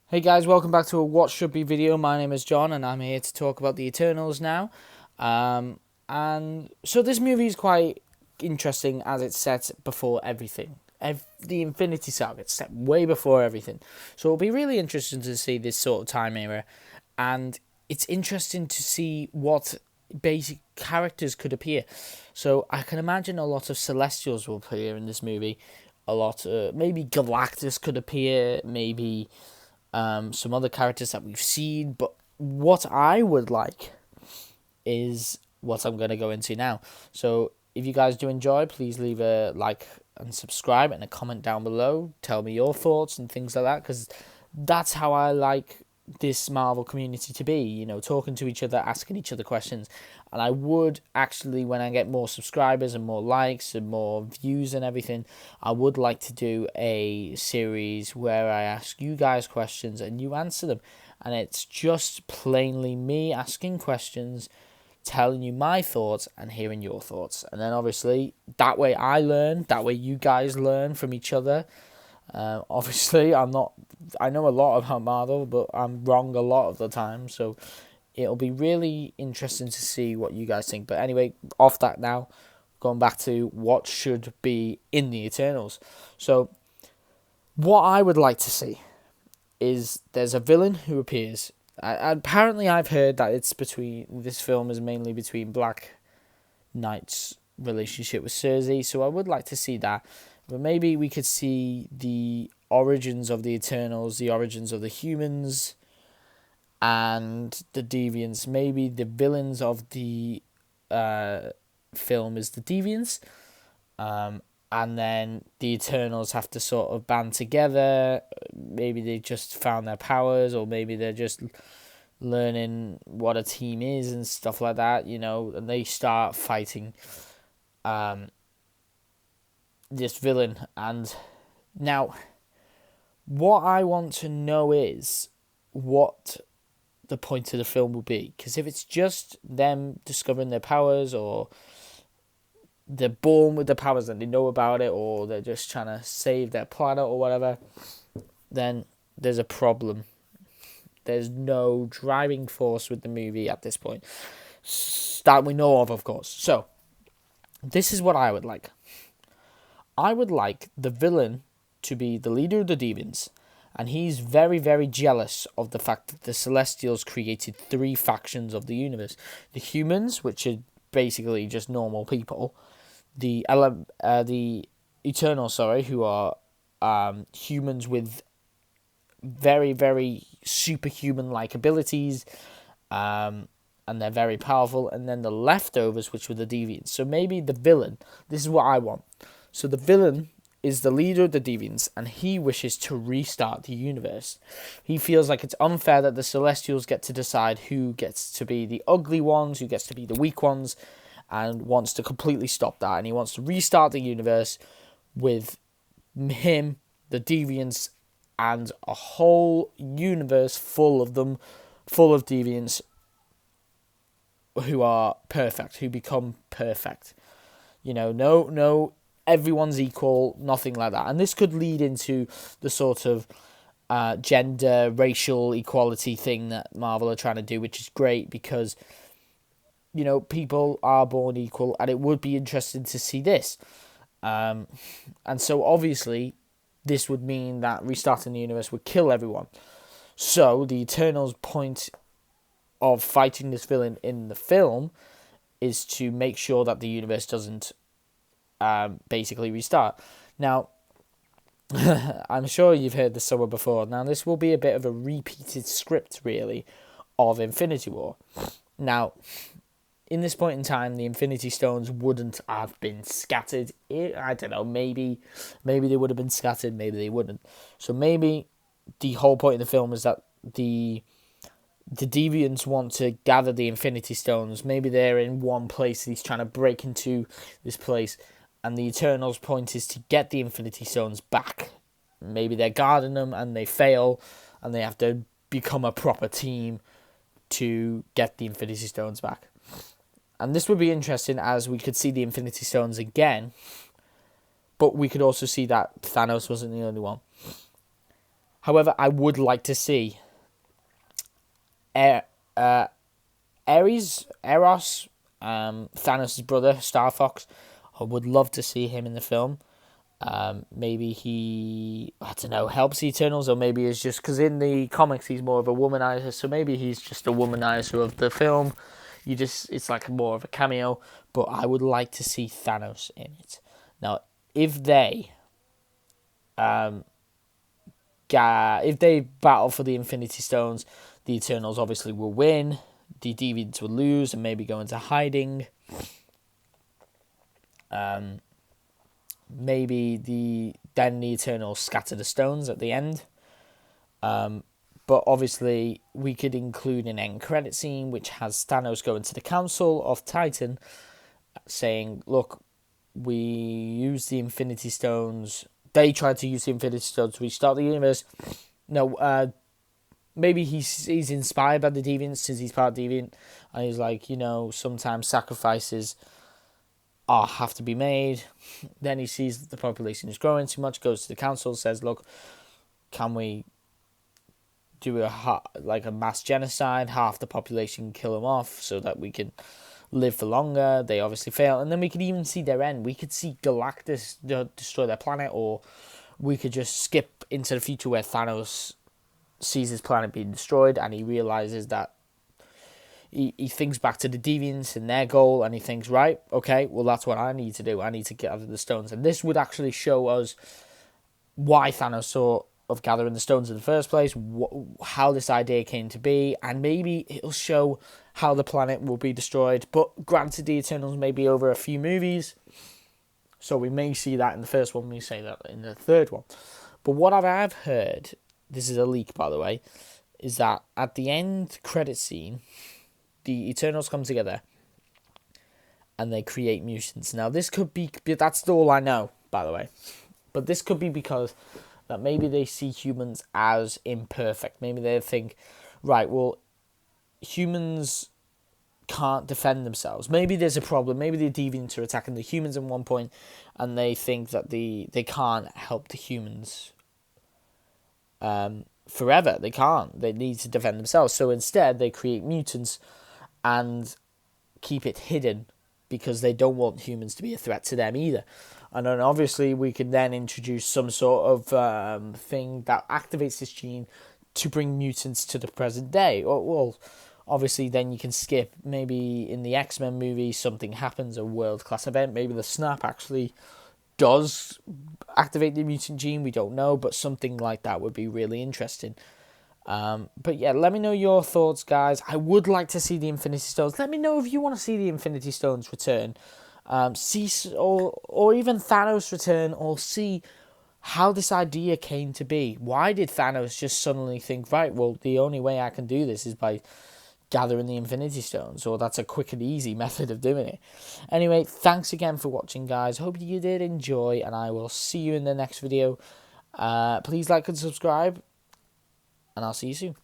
Hey guys, welcome back to a What Should Be video. My name is John and I'm here to talk about the Eternals now. And so this movie is quite interesting as it's set before everything. The Infinity Saga, it's set way before everything. So it'll be really interesting to see this sort of time era. And it's interesting to see what basic characters could appear. So I can imagine a lot of Celestials will appear in this movie. Maybe Galactus could appear, maybe some other characters that we've seen, but what I would like is what I'm going to go into now. So if you guys do enjoy, please leave a like and subscribe and a comment down below. Tell me your thoughts and things like that, because that's how I like this Marvel community to be, talking to each other, asking each other questions. And I would actually, when I get more subscribers and more likes and more views and everything, I would like to do a series where I ask you guys questions and you answer them. And it's just plainly me asking questions, telling you my thoughts and hearing your thoughts. And then obviously, that way I learn, that way you guys learn from each other. Obviously, I know a lot about Marvel, but I'm wrong a lot of the time. So it'll be really interesting to see what you guys think. But anyway, off that now, going back to what should be in the Eternals. So what I would like to see is there's a villain who appears. Apparently, I've heard that this film is mainly between Black Knight's relationship with Cersei. So I would like to see that. But maybe we could see the origins of the Eternals, the origins of the humans, and the Deviants. Maybe the villains of the film is the Deviants, and then the Eternals have to sort of band together. Maybe they just found their powers, or maybe they're just learning what a team is and stuff like that, and they start fighting this villain. And now what I want to know is what the point of the film will be, because if it's just them discovering their powers, or they're born with the powers and they know about it, or they're just trying to save their planet or whatever, then there's a problem. There's no driving force with the movie at this point that we know of course. So this is what I would like. I would like the villain to be the leader of the Deviants, and he's very, very jealous of the fact that the Celestials created three factions of the universe. The humans, which are basically just normal people. The Eternals, who are humans with very, very superhuman-like abilities, and they're very powerful. And then the leftovers, which were the Deviants. So maybe the villain, this is what I want. So the villain is the leader of the Deviants, and he wishes to restart the universe. He feels like it's unfair that the Celestials get to decide who gets to be the ugly ones, who gets to be the weak ones, and wants to completely stop that. And he wants to restart the universe with him, the Deviants, and a whole universe full of them, full of Deviants who are perfect, who become perfect. No, everyone's equal, nothing like that. And this could lead into the sort of gender, racial equality thing that Marvel are trying to do, which is great because, people are born equal, and it would be interesting to see this. And so obviously, this would mean that restarting the universe would kill everyone. So the Eternals' point of fighting this villain in the film is to make sure that the universe doesn't basically restart. Now, I'm sure you've heard this somewhere before. Now, this will be a bit of a repeated script, really, of Infinity War. Now, in this point in time, the Infinity Stones wouldn't have been scattered. I don't know, maybe they would have been scattered, maybe they wouldn't. So maybe the whole point of the film is that the Deviants want to gather the Infinity Stones. Maybe they're in one place and he's trying to break into this place. And the Eternals' point is to get the Infinity Stones back. Maybe they're guarding them and they fail, and they have to become a proper team to get the Infinity Stones back. And this would be interesting, as we could see the Infinity Stones again, but we could also see that Thanos wasn't the only one. However, I would like to see uh, Eros, Thanos' brother, Star Fox. I would love to see him in the film. Maybe he, I don't know, helps the Eternals, or maybe it's just because in the comics he's more of a womanizer, so maybe he's just a womanizer of the film. It's like more of a cameo, but I would like to see Thanos in it. Now, if they, if they battle for the Infinity Stones, the Eternals obviously will win. The Deviants will lose and maybe go into hiding. Maybe the Eternals scatter the stones at the end. But obviously we could include an end credit scene which has Thanos going to the Council of Titan saying, look, we used the Infinity Stones. They tried to use the Infinity Stones to restart the universe. No, maybe he's inspired by the Deviants since he's part Deviant. And he's like, sometimes sacrifices have to be made. Then he sees that the population is growing too much, goes to the council, says, look, can we do a mass genocide, half the population, kill them off so that we can live for longer? They obviously fail, and then we could even see their end. We could see Galactus destroy their planet, or we could just skip into the future where Thanos sees his planet being destroyed and he realizes that he thinks back to the Deviants and their goal, and he thinks, right, okay, well, that's what I need to do. I need to gather the stones. And this would actually show us why Thanos thought of gathering the stones in the first place, how this idea came to be, and maybe it'll show how the planet will be destroyed. But granted, the Eternals may be over a few movies, so we may see that in the first one, we say that in the third one. But what I've heard, this is a leak, by the way, is that at the end credit scene, the Eternals come together and they create mutants. Now, this could be, that's all I know, by the way, but this could be because that maybe they see humans as imperfect. Maybe they think, right, well, humans can't defend themselves. Maybe there's a problem. Maybe the Deviants are attacking the humans at one point, and they think that they can't help the humans forever. They can't. They need to defend themselves. So instead, they create mutants and keep it hidden because they don't want humans to be a threat to them either. And then obviously we can then introduce some sort of thing that activates this gene to bring mutants to the present day. Or, well, obviously then you can skip, maybe in the X-Men movie something happens, a world-class event. Maybe the snap actually does activate the mutant gene, we don't know, but something like that would be really interesting. But yeah, let me know your thoughts, guys. I would like to see the Infinity Stones. Let me know if you want to see the Infinity Stones return. See, or even Thanos return, or see how this idea came to be. Why did Thanos just suddenly think, right, well, the only way I can do this is by gathering the Infinity Stones, or that's a quick and easy method of doing it. Anyway, thanks again for watching, guys. Hope you did enjoy, and I will see you in the next video. Please like and subscribe, and I'll see you soon.